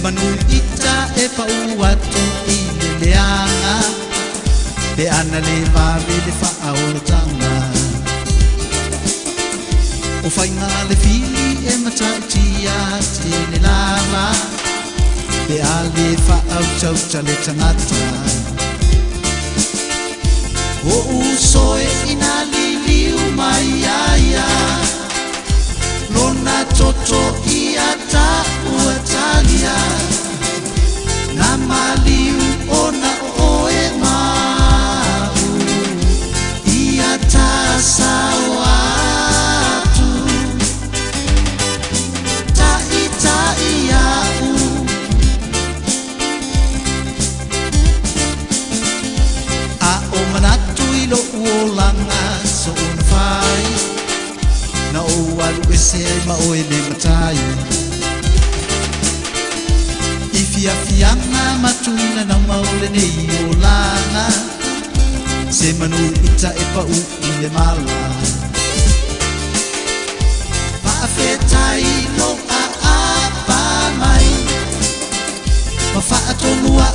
manu ita e pau atu I le leanga Pe ana le mawe le whaaorotanga O whainga le fili e mataitia te le lava Pe a le whaauchaucha le tangata O usoe ina liliu mai aia Lona toto ia ta ua talia Na maliu ona oe mau Ia ta sawatu Tai tai au A o manatu ilo uolanga so una fai Na o alu ese ma o ele matai Ifia fianga matuina na maule nei o langa Se manu ita e pa u I le mala Paafetai no a pa mai Ma faa tonua